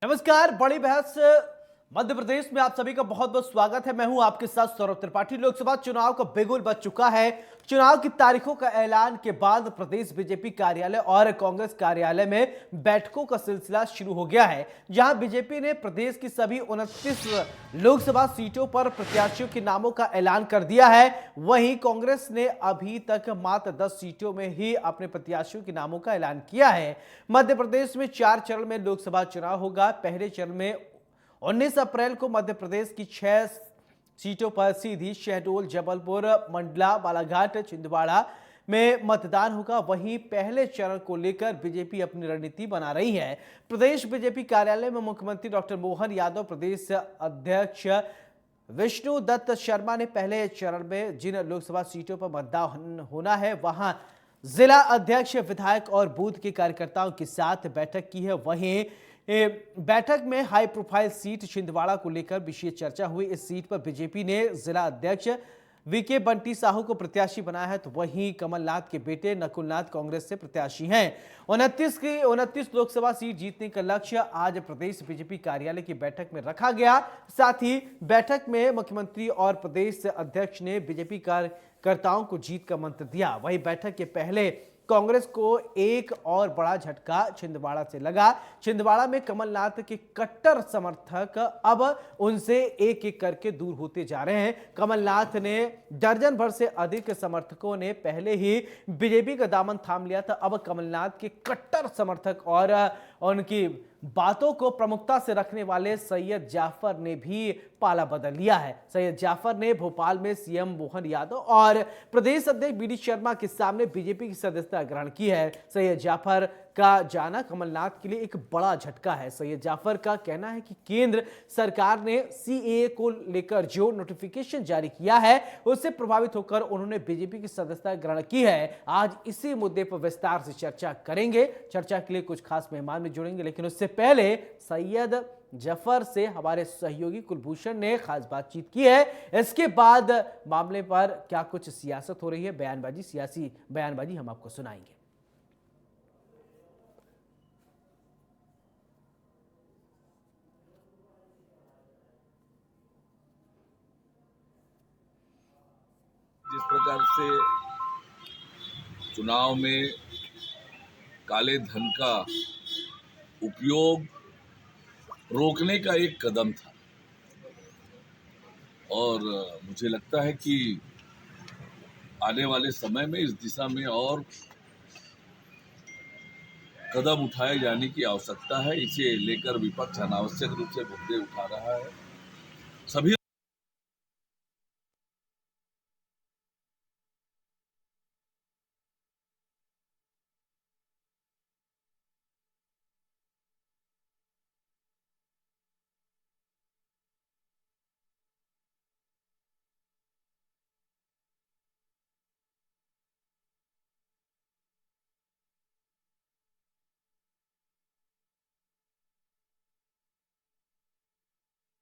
नमस्कार। बड़ी बहस मध्य प्रदेश में आप सभी का बहुत बहुत स्वागत है। मैं हूं आपके साथ सौरभ त्रिपाठी। लोकसभा चुनाव का बिगुल बज चुका है। चुनाव की तारीखों का ऐलान के बाद प्रदेश बीजेपी कार्यालय और कांग्रेस कार्यालय में बैठकों का सिलसिला शुरू हो गया है, जहां बीजेपी ने प्रदेश की सभी 29 लोकसभा सीटों पर प्रत्याशियों के नामों का ऐलान कर दिया है। वहीं कांग्रेस ने अभी तक मात्र 10 सीटों में ही अपने प्रत्याशियों के नामों का ऐलान किया है। मध्य प्रदेश में 4 चरण में लोकसभा चुनाव होगा। पहले चरण में 19 अप्रैल को मध्य प्रदेश की 6 सीटों पर सीधी, शहडोल, जबलपुर, मंडला, बालाघाट, छिंदवाड़ा में मतदान होगा। वहीं पहले चरण को लेकर बीजेपी अपनी रणनीति बना रही है। प्रदेश बीजेपी कार्यालय में मुख्यमंत्री डॉक्टर मोहन यादव, प्रदेश अध्यक्ष विष्णु दत्त शर्मा ने पहले चरण में जिन लोकसभा सीटों पर मतदान होना है वहां जिला अध्यक्ष, विधायक और बूथ के कार्यकर्ताओं के साथ बैठक की है। वहीं बैठक में हाई प्रोफाइल सीट छिंदवाड़ा को लेकर विशेष चर्चा हुई। इस सीट पर बीजेपी ने जिला अध्यक्ष वीके बंटी साहू को प्रत्याशी बनाया है, तो वहीं कमलनाथ के बेटे नकुलनाथ कांग्रेस से प्रत्याशी हैं। 29 लोकसभा सीट जीतने का लक्ष्य आज प्रदेश बीजेपी कार्यालय की बैठक में रखा गया। साथ ही बैठक में मुख्यमंत्री और प्रदेश अध्यक्ष ने बीजेपी कार्यकर्ताओं को जीत का मंत्र दिया। वहीं बैठक के पहले कांग्रेस को एक और बड़ा झटका छिंदवाड़ा से लगा। छिंदवाड़ा में कमलनाथ के कट्टर समर्थक अब उनसे एक एक करके दूर होते जा रहे हैं। कमलनाथ ने दर्जन भर से अधिक समर्थकों ने पहले ही बीजेपी का दामन थाम लिया था। अब कमलनाथ के कट्टर समर्थक और उनकी बातों को प्रमुखता से रखने वाले सैयद जाफर ने भी पाला बदल लिया है। सैयद जाफर ने भोपाल में सीएम मोहन यादव और प्रदेश अध्यक्ष बीडी शर्मा के सामने बीजेपी की सदस्यता ग्रहण की है। सैयद जाफर का जाना कमलनाथ के लिए एक बड़ा झटका है। सैयद जाफर का कहना है कि केंद्र सरकार ने सीएए को लेकर जो नोटिफिकेशन जारी किया है उससे प्रभावित होकर उन्होंने बीजेपी की सदस्यता ग्रहण की है। आज इसी मुद्दे पर विस्तार से चर्चा करेंगे। चर्चा के लिए कुछ खास मेहमान भी जुड़ेंगे, लेकिन उससे पहले सैयद जफर से हमारे सहयोगी कुलभूषण ने खास बातचीत की है। इसके बाद मामले पर क्या कुछ सियासत हो रही है, बयानबाजी, सियासी बयानबाजी हम आपको सुनाएंगे। जिस प्रकार से चुनाव में काले धन का उपयोग रोकने का एक कदम था, और मुझे लगता है कि आने वाले समय में इस दिशा में और कदम उठाए जाने की आवश्यकता है। इसे लेकर विपक्ष अनावश्यक रूप से मुद्दे उठा रहा है। सभी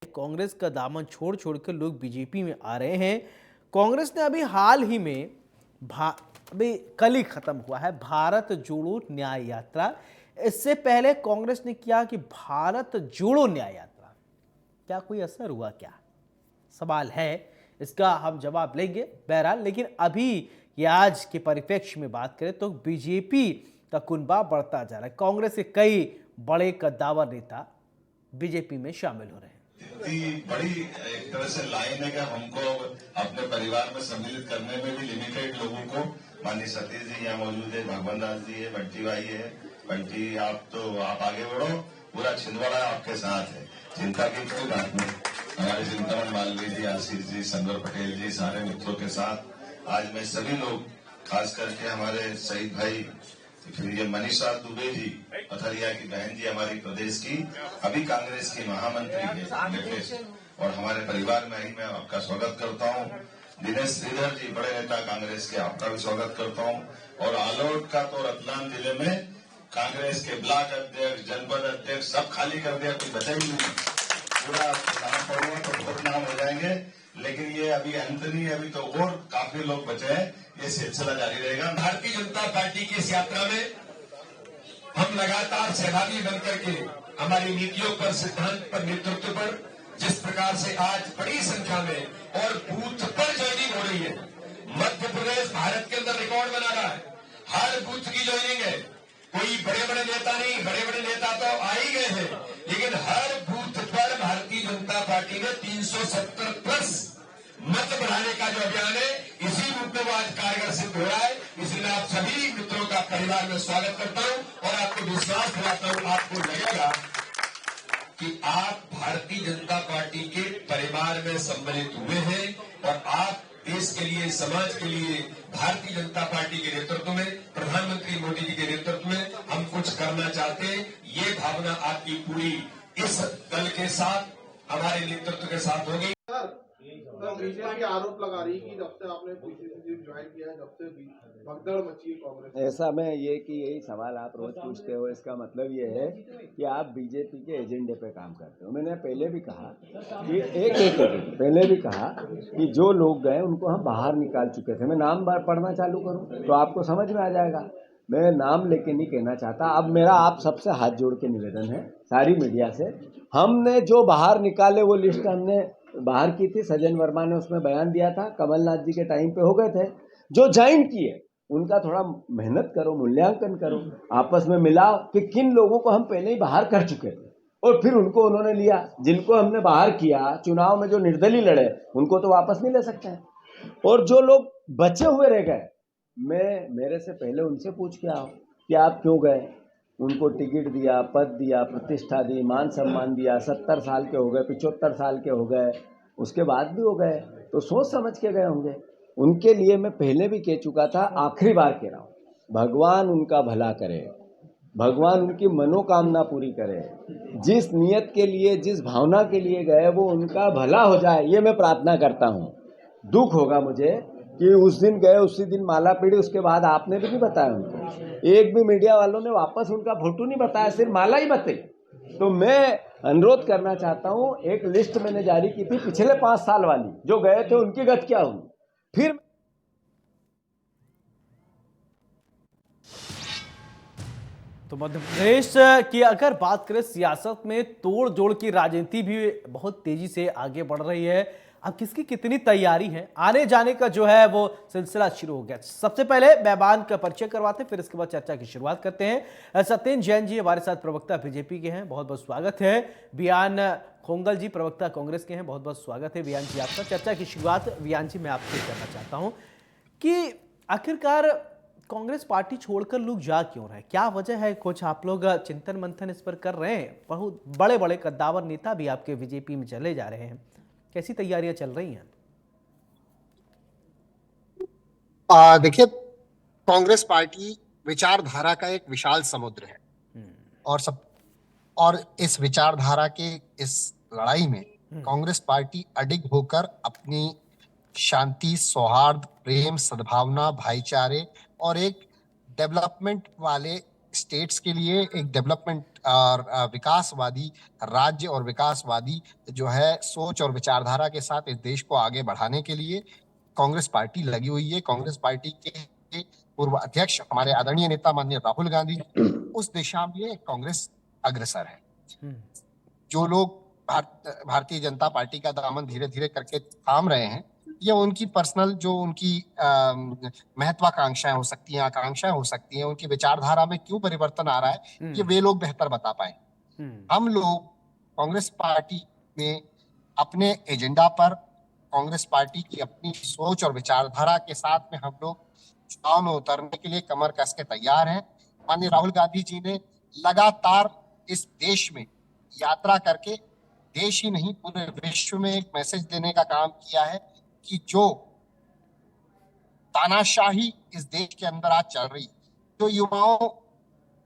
कांग्रेस का दामन छोड़ छोड़कर लोग बीजेपी में आ रहे हैं। कांग्रेस ने अभी हाल ही में अभी कल ही खत्म हुआ है भारत जोड़ो न्याय यात्रा। इससे पहले कांग्रेस ने किया कि भारत जोड़ो न्याय यात्रा, क्या कोई असर हुआ? क्या सवाल है, इसका हम जवाब लेंगे बहरहाल। लेकिन अभी ये आज के परिप्रेक्ष्य में बात करें तो बीजेपी का कुनबा बढ़ता जा रहा है। कांग्रेस के कई बड़े कद्दावर नेता बीजेपी में शामिल हो रहे हैं। इतनी बड़ी एक तरह से लाइन है कि हमको अपने परिवार में सम्मिलित करने में भी लिमिटेड लोगों को, माननीय सतीश जी यहाँ मौजूद है, भगवान दास जी है, बंटी भाई है। बंटी आप आगे बढ़ो, पूरा छिंदवाड़ा आपके साथ है, चिंता की कोई बात नहीं। हमारे चिंतामण मालवीय जी, आशीष जी, संदर पटेल जी, सारे मित्रों के साथ आज मैं सभी लोग, खास करके हमारे शहीद भाई, फिर ये मनीषा दुबे जी, पथरिया की बहन जी, हमारी प्रदेश की अभी कांग्रेस की महामंत्री है, और हमारे परिवार में ही मैं आपका स्वागत करता हूँ। दिनेश श्रीधर जी, बड़े नेता कांग्रेस के, आपका भी स्वागत करता हूँ। और आलोट का तो रतलाम जिले में कांग्रेस के ब्लॉक अध्यक्ष, जनपद अध्यक्ष सब खाली कर दिया, कोई बचा ही नहीं। पूरा नाम पड़ूंगा तो बहुत नाम हो जाएंगे, लेकिन ये अभी अंत नहीं है, अभी तो और काफी लोग बचे हैं। ये सिलसिला जारी रहेगा। भारतीय जनता पार्टी की इस यात्रा में हम लगातार सहभागी बनकर के हमारी नीतियों पर, सिद्धांत पर, नेतृत्व पर जिस प्रकार से आज बड़ी संख्या में और बूथ पर ज्वाइनिंग हो रही है। मध्य प्रदेश भारत के अंदर रिकॉर्ड बना रहा है, हर बूथ की ज्वाइनिंग है। कोई बड़े बड़े नेता नहीं, बड़े बड़े नेता तो आ ही गए हैं, लेकिन हर बूथ पर भारतीय जनता पार्टी ने 370 प्लस मत बढ़ाने का जो अभियान है, इसी रूप में वो आज कारगर सिद्ध हो रहा है। इसलिए मैं आप सभी मित्रों का परिवार में स्वागत करता हूं और आपको विश्वास दिलाता हूं, आपको लगेगा कि आप भारतीय जनता पार्टी के परिवार में सम्मिलित हुए हैं और आप देश के लिए, समाज के लिए भारतीय जनता पार्टी के नेतृत्व में, प्रधानमंत्री मोदी जी के नेतृत्व में हम कुछ करना चाहते हैं। ये भावना आपकी पूरी इस दल के साथ, हमारे नेतृत्व के साथ होगी। बीजेपी आरोप लगा रही कि जब से आपने पीसीसी ज्वाइन किया है, जब से भगदड़ मची है कांग्रेस। ऐसा में ये कि यही सवाल आप रोज पूछते हो, इसका मतलब ये है कि आप बीजेपी के एजेंडे पे काम करते हो। मैंने पहले भी कहा कि पहले भी कहा कि जो लोग गए उनको हम बाहर निकाल चुके थे। मैं नाम पढ़ना चालू करूं तो आपको समझ में आ जाएगा। मैं नाम लेके नहीं कहना चाहता। अब मेरा आप सबसे हाथ जोड़ के निवेदन है, सारी मीडिया से, हमने जो बाहर निकाले वो लिस्ट हमने बाहर की थी। सज्जन वर्मा ने उसमें बयान दिया था, कमलनाथ जी के टाइम पे हो गए थे। जो ज्वाइन किए उनका थोड़ा मेहनत करो, मूल्यांकन करो, आपस में मिलाओ कि किन लोगों को हम पहले ही बाहर कर चुके थे और फिर उनको उन्होंने लिया। जिनको हमने बाहर किया, चुनाव में जो निर्दलीय लड़े, उनको तो वापस नहीं ले सकते हैं। और जो लोग बचे हुए रह गए, मेरे से पहले उनसे पूछ के आओ कि आप क्यों गए। उनको टिकट दिया, पद दिया, प्रतिष्ठा दी, मान सम्मान दिया। 70 साल के हो गए, 75 साल के हो गए, उसके बाद भी हो गए, तो सोच समझ के गए होंगे। उनके लिए मैं पहले भी कह चुका था, आखिरी बार कह रहा हूँ, भगवान उनका भला करे, भगवान उनकी मनोकामना पूरी करे। जिस नियत के लिए, जिस भावना के लिए गए, वो उनका भला हो जाए, ये मैं प्रार्थना करता हूँ। दुख होगा मुझे कि उस दिन गए, उसी दिन माला पीड़ी, उसके बाद आपने भी नहीं बताया उनको। एक भी मीडिया वालों ने वापस उनका फोटो नहीं बताया, सिर्फ माला ही बताई। तो मैं अनुरोध करना चाहता हूँ, एक लिस्ट मैंने जारी की थी पिछले 5 साल वाली, जो गए थे उनकी गति क्या हुई। फिर तो मध्य प्रदेश की अगर बात करें, सियासत में तोड़ जोड़ की राजनीति भी बहुत तेजी से आगे बढ़ रही है। अब किसकी कितनी तैयारी है, आने जाने का जो है वो सिलसिला शुरू हो गया। सबसे पहले मेहमान का परिचय करवाते हैं, फिर इसके बाद चर्चा की शुरुआत करते हैं। सत्येंद्र जैन जी हमारे साथ, प्रवक्ता बीजेपी के हैं, बहुत बहुत स्वागत है। बियान खोंगल जी प्रवक्ता कांग्रेस के हैं, बहुत बहुत स्वागत है बियान जी आपका। चर्चा की शुरुआत बियान जी मैं आपसे करना चाहता हूँ कि आखिरकार कांग्रेस पार्टी छोड़कर लोग जा क्यों रहे, क्या वजह है? कुछ आप लोग चिंतन मंथन इस पर कर रहे हैं? बहुत बड़े बड़े कद्दावर नेता भी आपके बीजेपी में चले जा रहे हैं, कैसी तैयारियां चल रही हैं? देखिए, कांग्रेस पार्टी विचारधारा का एक विशाल समुद्र है और इस विचारधारा के इस लड़ाई में कांग्रेस पार्टी अडिग होकर अपनी शांति, सौहार्द, प्रेम, सद्भावना, भाईचारे और एक डेवलपमेंट वाले स्टेट्स के लिए, एक डेवलपमेंट और विकासवादी राज्य और विकासवादी जो है सोच और विचारधारा के साथ इस देश को आगे बढ़ाने के लिए कांग्रेस पार्टी लगी हुई है। कांग्रेस पार्टी के पूर्व अध्यक्ष हमारे आदरणीय नेता माननीय राहुल गांधी, उस दिशा में कांग्रेस अग्रसर है। जो लोग भारतीय जनता पार्टी का दामन धीरे धीरे करके थाम रहे हैं, या उनकी पर्सनल जो उनकी महत्वाकांक्षाएं हो सकती हैं, आकांक्षाएं हो सकती हैं, उनकी विचारधारा में क्यों परिवर्तन आ रहा है, ये वे लोग बेहतर बता पाए। हम लोग कांग्रेस पार्टी में अपने एजेंडा पर, कांग्रेस पार्टी की अपनी सोच और विचारधारा के साथ में हम लोग चुनाव में उतरने के लिए कमर कस के तैयार हैं। माननीय राहुल गांधी जी ने लगातार इस देश में यात्रा करके देश ही नहीं पूरे विश्व में एक मैसेज देने का काम किया है कि जो तानाशाही इस देश के अंदर आज चल रही, जो युवाओं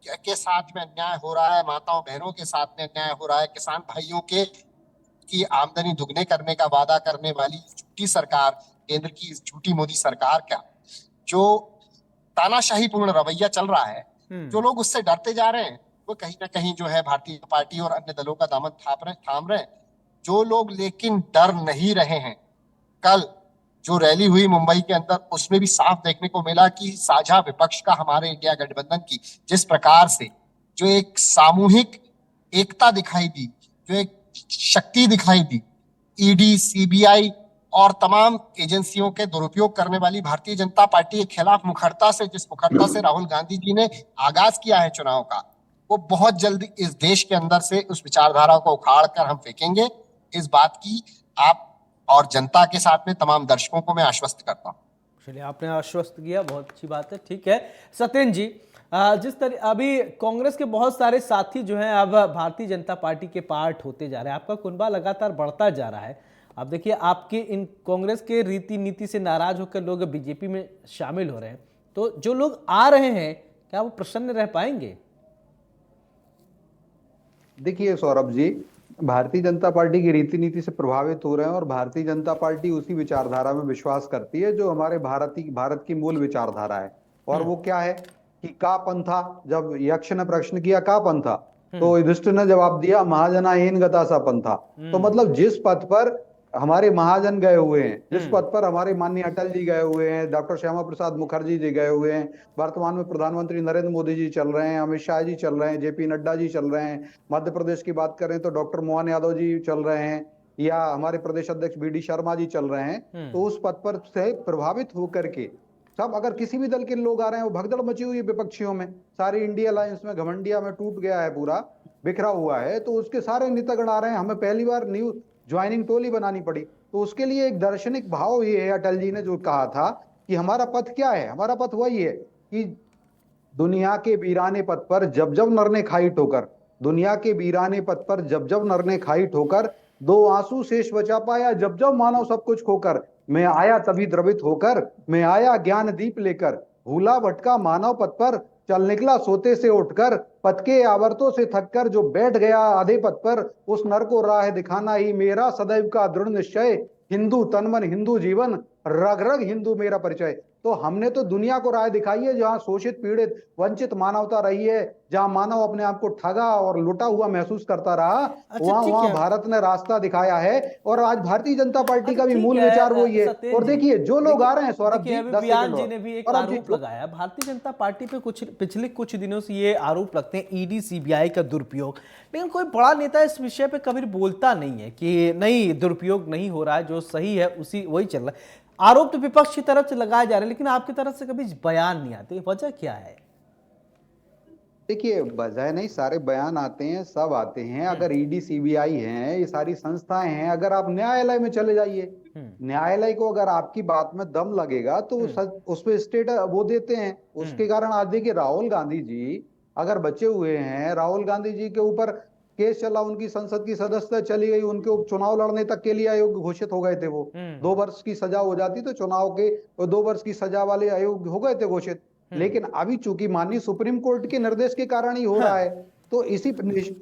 के साथ में अन्याय हो रहा है, माताओं बहनों के साथ में अन्याय हो रहा है, किसान भाइयों की आमदनी दुगने करने का वादा करने वाली झूठी सरकार, केंद्र की झूठी मोदी सरकार का जो तानाशाही पूर्ण रवैया चल रहा है, जो लोग उससे डरते जा रहे हैं, वो कहीं ना कहीं जो है भारतीय पार्टी और अन्य दलों का दामन थाम रहे हैं। जो लोग लेकिन डर नहीं रहे हैं, कल जो रैली हुई मुंबई के अंदर, उसमें भी साफ देखने को मिला कि साझा विपक्ष का हमारे इंडिया गठबंधन की जिस प्रकार से जो एक सामूहिक एकता दिखाई दी, जो एक शक्ति दिखाई दी, ईडी, सीबीआई और तमाम एजेंसियों के दुरुपयोग करने वाली भारतीय जनता पार्टी के खिलाफ जिस मुखरता से राहुल गांधी जी ने आगाज किया है चुनाव का, वो बहुत जल्दी इस देश के अंदर से उस विचारधारा को उखाड़ कर हम फेंकेंगे। इस बात की आप और जनता के साथ में तमाम दर्शकों को मैं आश्वस्त करता हूँ। चलिए, आपने आश्वस्त किया, बहुत अच्छी बात है। ठीक है सत्येंद्र जी, जिस तरह अभी कांग्रेस के बहुत सारे साथी जो हैं अब भारतीय जनता पार्टी के पार्ट होते जा रहे हैं, आपका कुनबा लगातार बढ़ता जा रहा है। अब देखिए, आपके इन कांग्रेस के रीति नीति से नाराज होकर लोग बीजेपी में शामिल हो रहे हैं, तो जो लोग आ रहे हैं क्या वो प्रसन्न रह पाएंगे? देखिए सौरभ जी, भारतीय जनता पार्टी की रीति नीति से प्रभावित हो रहे हैं और भारतीय जनता पार्टी उसी विचारधारा में विश्वास करती है जो हमारे भारत की मूल विचारधारा है। और वो क्या है कि का पंथा, जब यक्ष ने प्रश्न किया का पंथा, तो युधिष्ठिर ने जवाब दिया महाजना एन गता सा पंथा। तो मतलब जिस पथ पर हमारे महाजन गए हुए हैं, जिस पद पर हमारे माननीय अटल जी गए हुए हैं, डॉक्टर श्यामा प्रसाद मुखर्जी जी गए हुए हैं, वर्तमान में प्रधानमंत्री नरेंद्र मोदी जी चल रहे हैं, अमित शाह जी चल रहे हैं, जेपी नड्डा जी चल रहे हैं, मध्य प्रदेश की बात करें तो डॉक्टर मोहन यादव जी चल रहे हैं, या हमारे प्रदेश अध्यक्ष बीडी शर्मा जी चल रहे हैं, तो उस पद पर से प्रभावित होकर के सब अगर किसी भी दल के लोग आ रहे हैं, वो भगदड़ मची हुई है विपक्षियों में, सारी इंडिया अलायंस में घमंडिया में टूट गया है, पूरा बिखरा हुआ है, तो उसके सारे नेतागण आ रहे हैं। हमें पहली बार न्यू ज्वाइनिंग टोली बनानी पड़ी, तो उसके लिए एक दार्शनिक भाव ये है, अटल जी ने जो कहा था कि हमारा पथ क्या है, हमारा पथ वही है कि दुनिया के वीराने पथ पर जब जब नर ने खाई ठोकर, दुनिया के वीराने पथ पर जब जब नर ने खाई ठोकर, दो आंसू शेष बचा पाया जब जब मानव सब कुछ खोकर, मैं आया तभी द्रवित होकर, मैं आया ज्ञान दीप लेकर, भूला भटका मानव पथ पर चल निकला सोते से उठकर, पथ के आवर्तों से थककर जो बैठ गया आधे पथ पर, उस नर को राह दिखाना ही मेरा सदैव का दृढ़ निश्चय, हिंदू तन मन हिंदू जीवन, रग रग हिंदू मेरा परिचय। तो हमने तो दुनिया को राह दिखाई है जहां शोषित पीड़ित वंचित मानवता रही है, जहां मानव अपने आप को ठगा और लुटा हुआ महसूस करता रहा, वहां भारत ने रास्ता दिखाया है। और आज भारतीय जनता पार्टी का भी मूल विचार वही है। और देखिए जो लोग आ रहे हैं, सौरभ जी, बयान जी ने भी एक आरोप लगाया भारतीय जनता पार्टी पे, पिछले कुछ दिनों से ये आरोप लगते हैं ईडी सीबीआई का दुरुपयोग, लेकिन कोई बड़ा नेता इस विषय पे कभी बोलता नहीं है कि नहीं दुरुपयोग नहीं हो रहा है, जो सही है उसी वही चल रहा है। आरोप तो विपक्ष की तरफ से लगाए जा रहे हैं, लेकिन आपकी तरफ से कभी बयान नहीं आते, वजह क्या है? देखिए वजह नहीं, सारे बयान आते हैं, सब आते हैं। अगर ईडी सीबीआई हैं, ये सारी संस्थाएं हैं, अगर आप न्यायालय में चले जाइए, न्यायालय को अगर आपकी बात में दम लगेगा तो उस पे स्टेट वो देते हैं। उसके कारण आज देखिए राहुल गांधी जी अगर बचे हुए हैं, राहुल गांधी जी के ऊपर केस चला, उनकी संसद की सदस्यता चली गई, उनके चुनाव लड़ने तक के लिए अयोग्य घोषित हो गए थे। वो 2 वर्ष की सजा हो जाती तो चुनाव के 2 वर्ष की सजा वाले अयोग्य हो गए थे घोषित। लेकिन अभी चूंकि माननीय सुप्रीम कोर्ट के निर्देश के कारण ही हो रहा है, तो इसी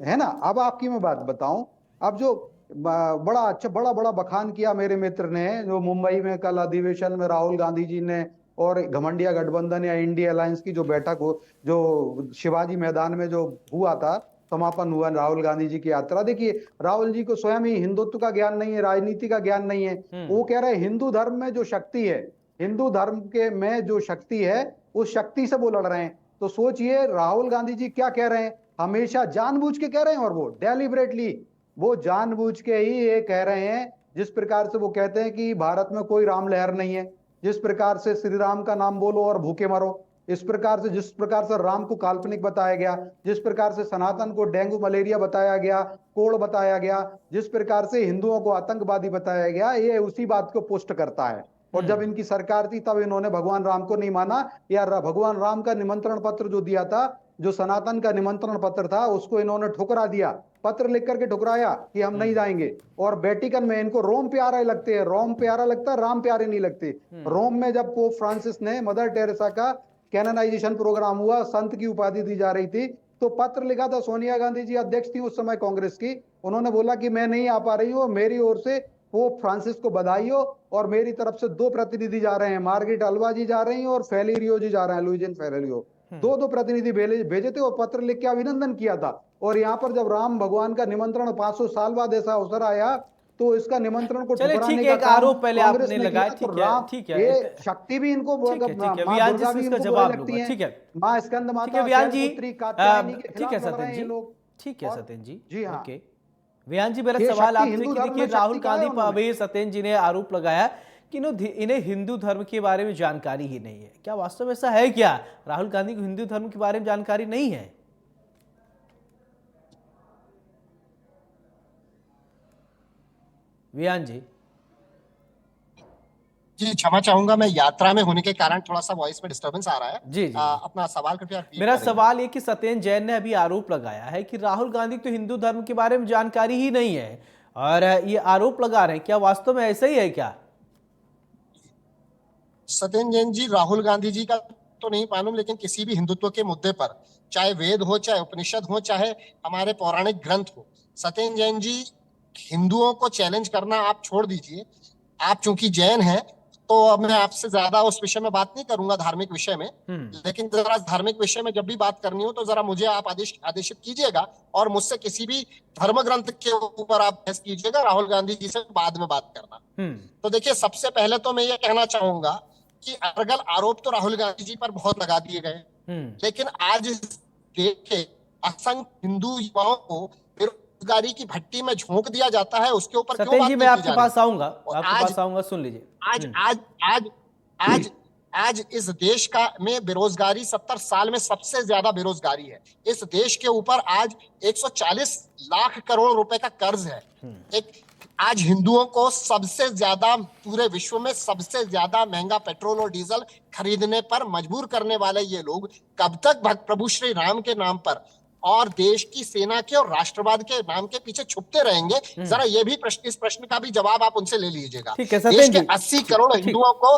है ना। अब आपकी मैं बात बताऊं, अब जो बड़ा बड़ा बखान किया मेरे मित्र ने, जो मुंबई में कल अधिवेशन में राहुल गांधी जी ने और घमंडिया गठबंधन या इंडिया अलायंस की जो बैठक हो, जो शिवाजी मैदान में जो हुआ था, समापन हुआ राहुल गांधी जी की यात्रा। देखिए राहुल जी को स्वयं ही हिंदुत्व का ज्ञान नहीं है, राजनीति का ज्ञान नहीं है। वो कह रहे हैं हिंदू धर्म में जो शक्ति है, हिंदू धर्म के में जो शक्ति है, उस शक्ति से वो लड़ रहे हैं। तो सोचिए राहुल गांधी जी क्या कह रहे हैं, हमेशा जानबूझ के कह रहे हैं, और वो डेलिबरेटली वो जानबूझ के ही ये कह रहे हैं। जिस प्रकार से वो कहते हैं कि भारत में कोई राम लहर नहीं है, जिस प्रकार से श्री राम का नाम बोलो और भूखे मरो, इस प्रकार से जिस प्रकार से राम को काल्पनिक बताया गया, जिस प्रकार से सनातन को डेंगू मलेरिया बताया गया, कोड़ बताया गया, जिस प्रकार से हिंदुओं को आतंकवादी बताया गया, ये उसी बात को पुष्ट करता है। और जब इनकी सरकार थी तब इन्होंने भगवान राम को नहीं माना, या भगवान राम का निमंत्रण पत्र जो दिया था, जो सनातन का निमंत्रण पत्र था, उसको इन्होंने ठुकरा दिया, पत्र लिख करके ठुकराया कि हम नहीं जाएंगे। और वेटिकन में इनको रोम प्यारा लगते हैं, रोम प्यारा लगता है, राम प्यारे नहीं लगते। रोम में जब पोप फ्रांसिस ने मदर टेरेसा का कैनोनाइजेशन प्रोग्राम हुआ, संत की उपाधि दी जा रही थी, तो पत्र लिखा था, सोनिया गांधी जी अध्यक्ष थी उस समय कांग्रेस की, उन्होंने बोला कि मैं नहीं आ पा रही हूँ, मेरी ओर से पोप फ्रांसिस को बधाई हो, और मेरी तरफ से 2 प्रतिनिधि जा रहे हैं, मार्गरेट अल्वा जी जा रही हैं और फेलेरियो जी जा रहे हैं, लुइजन फेलेरियो, 2 प्रतिनिधि भेजे थे और पत्र लिख के अभिनंदन किया था। और यहाँ पर जब राम भगवान का निमंत्रण 500 साल बाद ऐसा अवसर आया, तो इसका निमंत्रण को चलिए ठुकराने ठीक का है, एक काम आरोप पहले कांग्रेस आपने ने लगाया, किया। तो ठीक है, राम, ठीक है, ये शक्ति भी इनको ठीक है, ठीक है, माँ वियान जी दुर्गा से भी इसका इनको जवाब बुरी लगती लूंगा, है, ठीक है, माँ स्कंद ठीक है माता वियान जी, शैलपुत्री कात्यायनी के ठीक है खिलाफ लड़ रहे सत्येंद्र हैं जी, ये लोग। ठीक है और सत्येंद्र जी, जी हाँ, ओके। वियान जी, मेरा ये सवाल शक्ति आपसे हिंदू कि धर्म देखिए में राहुल शक्ति कहाँ है गांधी पर उन्होंने? अभी सत्येंद्र जी ने आरोप लगाया कि इन्हें हिंदू धर्म के बारे में जानकारी ही नहीं है। क्या वास्तव में ऐसा है क्या? राहुल गांधी को हिंदू धर्म के बारे में जानकारी नहीं है? वियान जी, जी क्षमा चाहूंगा, मैं यात्रा में होने के कारण थोड़ा सा वॉइस में डिस्टरबेंस आ रहा है। जी जी जी। अपना सवाल कृपया repeat मेरा करेंगे। सवाल ये कि सत्येंद्र जैन ने अभी आरोप लगाया है कि राहुल गांधी को हिंदू धर्म के बारे में जानकारी ही नहीं है, और ये आरोप लगा रहे हैं, क्या वास्तव में ऐसा ही है क्या? सत्येंद्र जैन जी, राहुल गांधी जी का तो नहीं मालूम, लेकिन किसी भी हिंदुत्व के मुद्दे पर, चाहे वेद हो, चाहे उपनिषद हो, चाहे हमारे पौराणिक ग्रंथ हो, सत्येंद्र जैन जी हिंदुओं को चैलेंज करना आप छोड़ दीजिए। आप चूंकि जैन हैं तो अब मैं आपसे ज्यादा उस विषय में बात नहीं करूंगा, धार्मिक विषय में, लेकिन जरा धार्मिक विषय में जब भी बात करनी हो तो जरा मुझे आप आदेशित कीजिएगा और मुझसे किसी भी धर्म ग्रंथ के ऊपर आप बहस कीजिएगा, राहुल गांधी जी से बाद में बात करना। तो देखिए, सबसे पहले तो मैं ये कहना चाहूंगा कि अरगल आरोप तो राहुल गांधी जी पर बहुत लगा दिए गए, लेकिन आज देश के असंख्य हिंदू युवाओं को बेरोजगारी की भट्टी में झोंक दिया जाता है, उसके ऊपर क्यों सत्येंद्र बात जी, नहीं मैं की आपके जा पास रही? आऊंगा, और आपके पास आऊंगा, सुन लीजिए। आज इस देश का में बेरोजगारी 70 साल में सबसे ज्यादा बेरोजगारी है। इस देश के ऊपर आज 140 लाख करोड़ रुपए का कर्ज है। आज हिंदुओं को सबसे ज्यादा, पूरे विश्व में सबसे ज्यादा महंगा पेट्रोल और डीजल खरीदने पर मजबूर करने वाले ये लोग कब तक प्रभु श्री राम के नाम पर और देश की सेना के और राष्ट्रवाद के नाम के पीछे छुपते रहेंगे? जरा ये भी इस प्रश्न का भी जवाब आप उनसे ले लीजिएगा। ठीक है देश सत्येंद्र के जी, 80 करोड़ हिंदुओं को,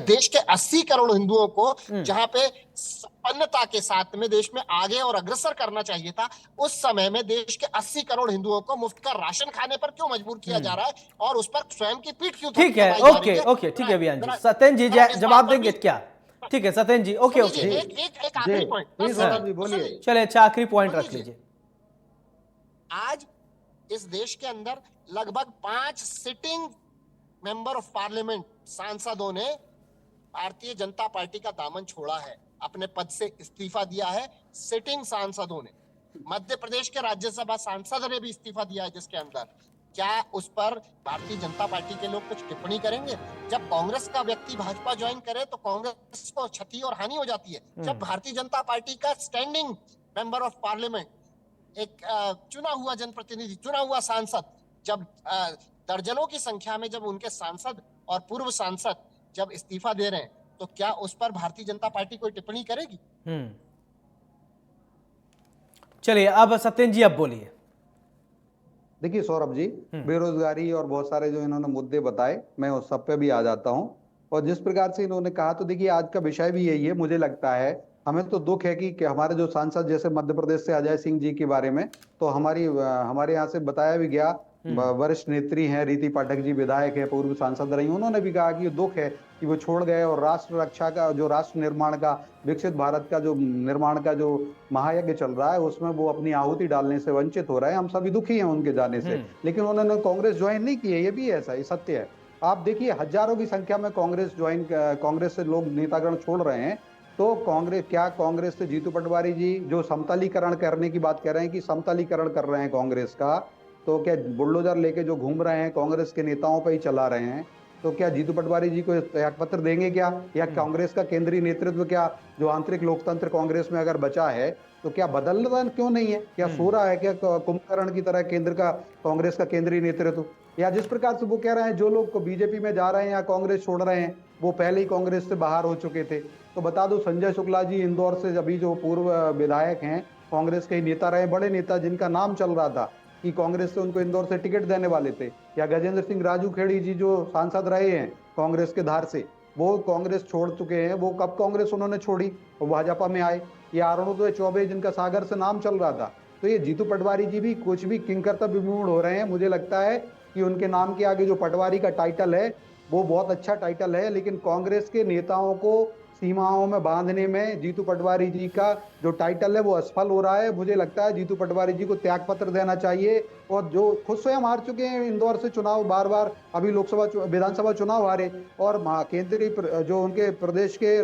देश के 80 करोड़ हिंदुओं को जहां पे संपन्नता के साथ में देश में आगे और अग्रसर करना चाहिए था, उस समय में देश के 80 करोड़ हिंदुओं को मुफ्त का राशन खाने पर क्यों मजबूर किया जा रहा है और उस पर स्वयं की पीठ क्यों ठीक है, थपथपाई जा रही ओके है? ओके, ठीक है वियान जी, सत्येंद्र जी जवाब देंगे क्या? ठीक है सत्येंद्र जी, ओके ओके, एक आखिरी पॉइंट, बोलिए। चलिए अच्छा आखिरी पॉइंट रख लीजिए। आज इस देश के अंदर लगभग 5 सिटिंग मेंबर ऑफ पार्लियामेंट सांसदों ने भारतीय जनता पार्टी का दामन छोड़ा है, अपने पद से इस्तीफा दिया है। सिटिंग सांसदों ने, मध्य प्रदेश के राज्यसभा सांसद ने भी इस्तीफा दिया है, जिसके अंदर क्या उस पर भारतीय जनता पार्टी के लोग कुछ टिप्पणी करेंगे? जब कांग्रेस का व्यक्ति भाजपा ज्वाइन करे तो कांग्रेस को क्षति और हानि हो जाती है। जब भारतीय जनता पार्टी का स्टैंडिंग मेंबर ऑफ पार्लियामेंट, एक चुना हुआ जनप्रतिनिधि, चुना हुआ सांसद, जब दर्जनों की संख्या में जब उनके सांसद और पूर्व सांसद जब इस्तीफा दे रहे हैं, तो क्या उस पर भारतीय जनता पार्टी कोई टिप्पणी करेगी? चलिए अब सत्येंद्र जी, अब बोलिए। देखिए सौरभ जी, बेरोजगारी और बहुत सारे जो इन्होंने मुद्दे बताए, मैं उस सब पे भी आ जाता हूं। और जिस प्रकार से इन्होंने कहा, तो देखिए आज का विषय भी यही है। मुझे लगता है, हमें तो दुख है कि हमारे जो सांसद, जैसे मध्य प्रदेश से अजय सिंह जी के बारे में तो हमारे यहाँ से बताया भी गया, वरिष्ठ नेत्री हैं रीति पाठक जी, विधायक है, पूर्व सांसद रही, उन्होंने भी कहा कि दुख है कि वो छोड़ गए और राष्ट्र रक्षा का, जो राष्ट्र निर्माण का, विकसित भारत का जो निर्माण का जो महायज्ञ चल रहा है, उसमें वो अपनी आहुति डालने से वंचित हो रहे हैं। हम सभी दुखी हैं उनके जाने से, लेकिन उन्होंने कांग्रेस ज्वाइन नहीं की है, ये भी ऐसा ही सत्य है। आप देखिए, हजारों की संख्या में कांग्रेस से लोग नेतागण छोड़ रहे हैं। तो कांग्रेस से जीतू पटवारी जी जो समतलीकरण करने की बात कर रहे हैं कि समतलीकरण कर रहे हैं कांग्रेस का, तो क्या बुलडोजर लेके जो घूम रहे हैं कांग्रेस के नेताओं पे ही चला रहे हैं? तो क्या जीतू पटवारी जी को त्याग पत्र देंगे क्या? या कांग्रेस का केंद्रीय नेतृत्व, क्या जो आंतरिक लोकतंत्र कांग्रेस में अगर बचा है तो क्या बदलना क्यों नहीं है? क्या सो रहा है क्या कुंभकर्ण की तरह केंद्र का, कांग्रेस का केंद्रीय नेतृत्व? या जिस प्रकार से वो कह रहे हैं, जो लोग बीजेपी में जा रहे हैं या कांग्रेस छोड़ रहे हैं, वो पहले ही कांग्रेस से बाहर हो चुके थे। तो बता दो, संजय शुक्ला जी इंदौर से अभी जो पूर्व विधायक हैं, कांग्रेस के नेता रहे, बड़े नेता जिनका नाम चल रहा था कि कांग्रेस से उनको इंदौर से टिकट देने वाले थे। या गजेंद्र सिंह राजू खेड़ी जी जो सांसद रहे हैं कांग्रेस के धार से, वो कांग्रेस छोड़ चुके हैं। वो कब कांग्रेस उन्होंने छोड़ी और भाजपा में आए? ये अरुणोदय चौबे जिनका सागर से नाम चल रहा था। तो ये जीतू पटवारी जी भी कुछ भी किंकरतब विमूढ़ हो रहे हैं। मुझे लगता है कि उनके नाम के आगे जो पटवारी का टाइटल है वो बहुत अच्छा टाइटल है, लेकिन कांग्रेस के नेताओं को सीमाओं में बांधने में जीतू पटवारी जी का जो टाइटल है वो असफल हो रहा है। मुझे लगता है जीतू पटवारी जी को त्याग पत्र देना चाहिए। और जो खुद स्वयं हार चुके हैं इंदौर से चुनाव बार बार, अभी विधानसभा चुनाव हारे, और केंद्रीय जो उनके प्रदेश के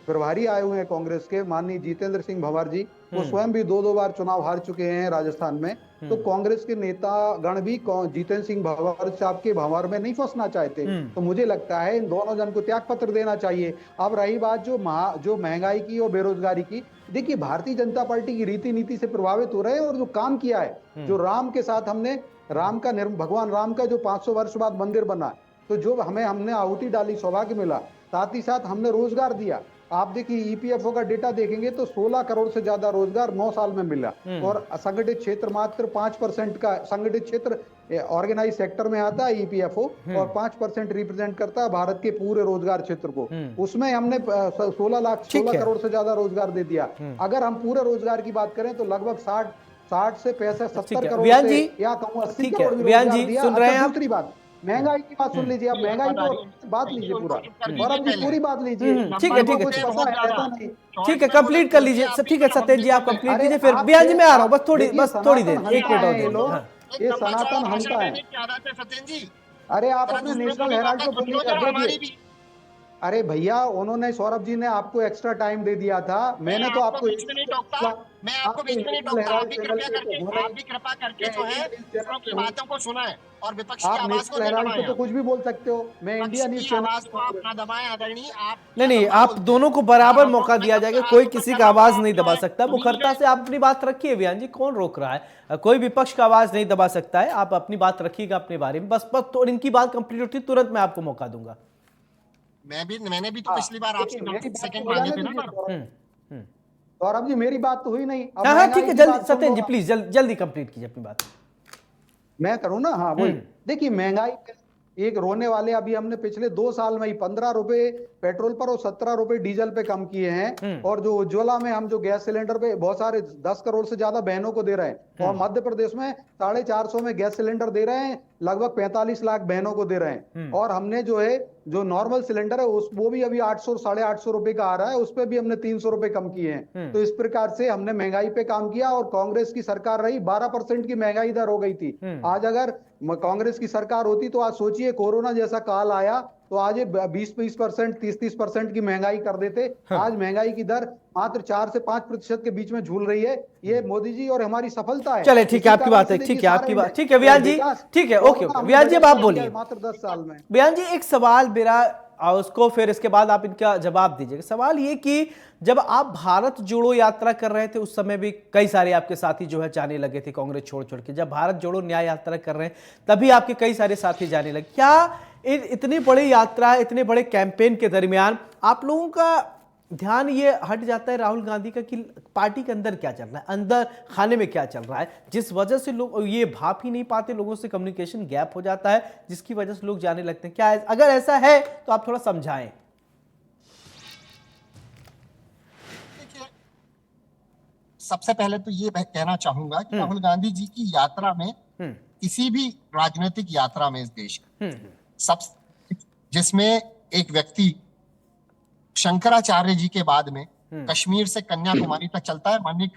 प्रभारी आए हुए हैं कांग्रेस के, माननीय जितेंद्र सिंह भंवर जी, वो स्वयं भी 2-2 बार चुनाव हार चुके हैं राजस्थान में। तो कांग्रेस के नेता गण भी जितेंद्र सिंह भंवर साहब के भंवर में नहीं फंसना चाहते। तो मुझे लगता है इन दोनों जन को त्याग पत्र देना चाहिए। अब रही बात जो महंगाई की और बेरोजगारी की, देखिए भारतीय जनता पार्टी की रीति नीति से प्रभावित हो रहे हैं। और जो काम किया है, जो राम के साथ हमने भगवान राम का जो 500 वर्ष बाद मंदिर बना, तो जो हमने आहुति डाली, सौभाग्य मिला, साथ ही साथ हमने रोजगार दिया। आप देखिए ईपीएफओ का डेटा देखेंगे तो 16 करोड़ से ज्यादा रोजगार 9 साल में मिला। और असंगठित क्षेत्र मात्र 5% का, संगठित क्षेत्र ऑर्गेनाइज सेक्टर में आता है ईपीएफओ, और 5% रिप्रेजेंट करता है भारत के पूरे रोजगार क्षेत्र को। उसमें हमने 16 करोड़ से ज्यादा रोजगार दे दिया। अगर हम पूरे रोजगार की बात करें तो लगभग 60 से 65-70 करोड़ से, या कहूँ 80 करोड़ रोजगार दिया। अच्छा, दूसरी बात महंगाई की बात सुन लीजिए आप, महंगाई को बात लीजिए पूरा, और अब पूरी बात लीजिए। ठीक है, ठीक है, ठीक है, कंप्लीट कर लीजिए सब। ठीक है सत्येंद्र जी, आप कंप्लीट कीजिए, फिर बयान जी मैं आ रहा हूँ, बस थोड़ी देर, 1 मिनट और दीजिए। ये सनातन हंता है। अरे आप अपने नेशनल हेराल्ड को बोलिए। अरे भैया, उन्होंने, सौरभ जी ने आपको एक्स्ट्रा टाइम दे दिया था। मैंने तो आपको बीच में नहीं टोकता, मैं आपको बीच में नहीं टोकता। आप भी कृपा करके जो है की बातों को सुना है और विपक्ष की आवाज को हेराल्ड तो कुछ भी बोल सकते हो। मैं इंडिया न्यूज़ चैनल आवाज को आप ना दबाएं आदरणीय। आप नहीं, आप दोनों को बराबर मौका दिया जाएगा, कोई किसी का आवाज नहीं दबा सकता। मुखरता से आप अपनी बात रखिए बयान जी, कौन रोक रहा है? कोई विपक्ष का आवाज नहीं दबा सकता है। आप अपनी बात रखिएगा अपने बारे में, बस थोड़ी इनकी बात कंप्लीट होती तुरंत मैं आपको मौका दूंगा। मैंने भी तो पिछली बार आपसे सेकंड मांगे थे ना। सौरभ जी मेरी बात तो हुई नहीं। हाँ, ठीक है, जल्दी सत्येंद्र जी प्लीज जल्दी कंप्लीट कीजिए अपनी बात। मैं करूं ना? हाँ वही, देखिए महंगाई एक रोने वाले, अभी हमने पिछले 2 साल में ही 15 रुपए पेट्रोल पर और 17 रुपए डीजल पे कम किए हैं। और जो उज्ज्वला में हम जो गैस सिलेंडर पे बहुत सारे 10 करोड़ से ज्यादा बहनों को दे रहे हैं, और मध्य प्रदेश में 450 में गैस सिलेंडर दे रहे हैं, लगभग 45 लाख बहनों को दे रहे हैं। और हमने जो है जो नॉर्मल सिलेंडर है वो भी अभी 800 850 रुपए का आ रहा है, उस पर भी हमने 300 रुपए कम किए हैं। तो इस प्रकार से हमने महंगाई पे काम किया। और कांग्रेस की सरकार रही, 12% की महंगाई दर हो गई थी। आज अगर कांग्रेस की सरकार होती तो आज सोचिए कोरोना जैसा काल आया तो आज 20-20%, 30-30% की महंगाई कर देते। आज महंगाई की दर मात्र 4 से 5% के बीच में झूल रही है। ये मोदी जी और हमारी सफलता है। चले ठीक है, आपकी बात है, ठीक है आपकी बात, ठीक है बयान जी, ठीक है, ओके बयान जी अब आप बोलिए। मात्र 10 साल में बयान जी एक सवाल मेरा, उसको फिर इसके बाद आप इनका जवाब दीजिएगा। सवाल ये कि जब आप भारत जोड़ो यात्रा कर रहे थे उस समय भी कई सारे आपके साथी जो है जाने लगे थे कांग्रेस छोड़ के। जब भारत जोड़ो न्याय यात्रा कर रहे हैं तभी आपके कई सारे साथी जाने लगे। क्या इतनी बड़ी यात्रा, इतने बड़े कैंपेन के दरमियान आप लोगों का ध्यान ये हट जाता है राहुल गांधी का कि पार्टी के अंदर क्या चल रहा है, अंदर खाने में क्या चल रहा है, जिस वजह से लोग ये भाप ही नहीं पाते, लोगों से कम्युनिकेशन गैप हो जाता है, जिसकी वजह से लोग जाने लगते हैं? क्या अगर ऐसा है तो आप थोड़ा समझाएं। सबसे पहले तो ये कहना चाहूंगा कि राहुल गांधी जी की यात्रा में, किसी भी राजनीतिक यात्रा में इस देश सब जिसमें एक व्यक्ति शंकराचार्य जी के बाद में कश्मीर से कन्याकुमारी तक चलता है। माननीय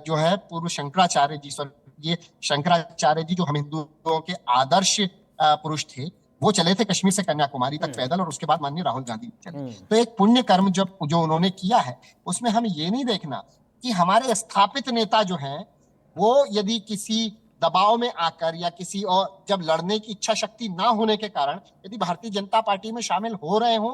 जो है पूर्व शंकराचार्य जी, ये शंकराचार्य जी जो हम हिंदुओं के आदर्श पुरुष थे, वो चले थे कश्मीर से कन्याकुमारी तक पैदल, और उसके बाद माननीय राहुल गांधी चले। तो एक पुण्य कर्म जो उन्होंने किया है उसमें हम ये नहीं देखना कि हमारे स्थापित नेता जो हैं वो यदि किसी दबाव में आकर या किसी और जब लड़ने की इच्छा शक्ति ना होने के कारण यदि भारतीय जनता पार्टी में शामिल हो रहे हो,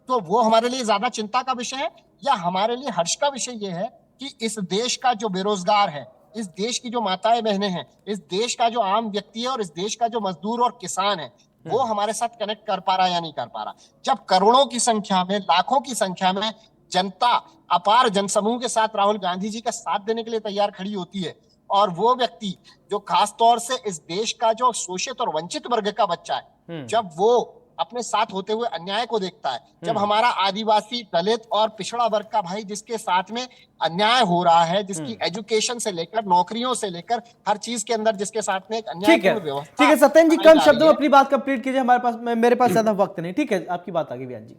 तो वो हमारे लिए ज्यादा चिंता का विषय है। या हमारे लिए हर्ष का विषय ये है कि इस देश का जो बेरोजगार है, इस देश की जो माताएं बहनें हैं, इस देश का जो आम व्यक्ति है और इस देश का जो मजदूर और किसान है, वो हमारे साथ कनेक्ट कर पा रहा है या नहीं कर पा रहा। जब करोड़ों की संख्या में, लाखों की संख्या में जनता अपार जनसमूह के साथ राहुल गांधी जी का साथ देने के लिए तैयार खड़ी होती है, और वो व्यक्ति जो खास तौर से इस देश का जो शोषित और वंचित वर्ग का बच्चा है, जब वो अपने साथ होते हुए अन्याय को देखता है, जब हमारा आदिवासी, दलित और पिछड़ा वर्ग का भाई जिसके साथ में अन्याय हो रहा है, जिसकी एजुकेशन से लेकर नौकरियों से लेकर हर चीज के अंदर जिसके साथ में एक अन्याय व्यवस्था। ठीक है सत्येंद्र जी, कम शब्दों में अपनी बात कंप्लीट कीजिए, हमारे पास, मेरे पास ज्यादा वक्त नहीं। ठीक है, आपकी बात आगे बयान जी।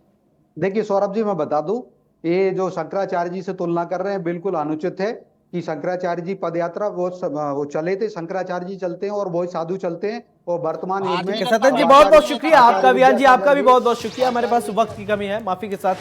देखिए सौरभ जी, मैं बता दूं, ये जो शंकराचार्य जी से तुलना कर रहे हैं बिल्कुल अनुचित है। कि शंकराचार्य जी पद यात्रा वो चले थे, शंकराचार्य जी चलते हैं और बहुत साधु चलते हैं, और वर्तमान युग में सतत जी बहुत बहुत शुक्रिया आपका, अभियान जी आपका भी बहुत बहुत शुक्रिया। हमारे पास वक्त की कमी है, माफी के साथ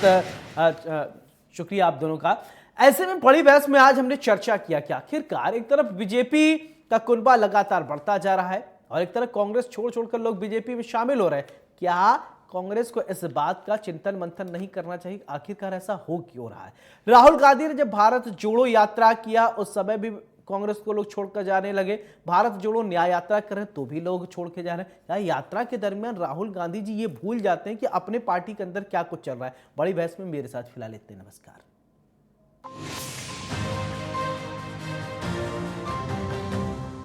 शुक्रिया आप दोनों का। ऐसे में बड़ी बहस में आज हमने चर्चा किया कि आखिरकार एक तरफ बीजेपी का कुनबा लगातार बढ़ता जा रहा है और एक तरफ कांग्रेस छोड़ छोड़कर लोग बीजेपी में शामिल हो रहे हैं। क्या कांग्रेस को इस बात का चिंतन मंथन नहीं करना चाहिए आखिरकार ऐसा हो क्यों रहा है? राहुल गांधी ने जब भारत जोड़ो यात्रा किया उस समय भी कांग्रेस को लोग छोड़कर जाने लगे। भारत जोड़ो न्याय यात्रा करें तो भी लोग छोड़ के जा रहे हैं। यात्रा के दरमियान राहुल गांधी जी ये भूल जाते हैं कि अपने पार्टी के अंदर क्या कुछ चल रहा है। बड़ी बहस में मेरे साथ फिलहाल इतने, नमस्कार।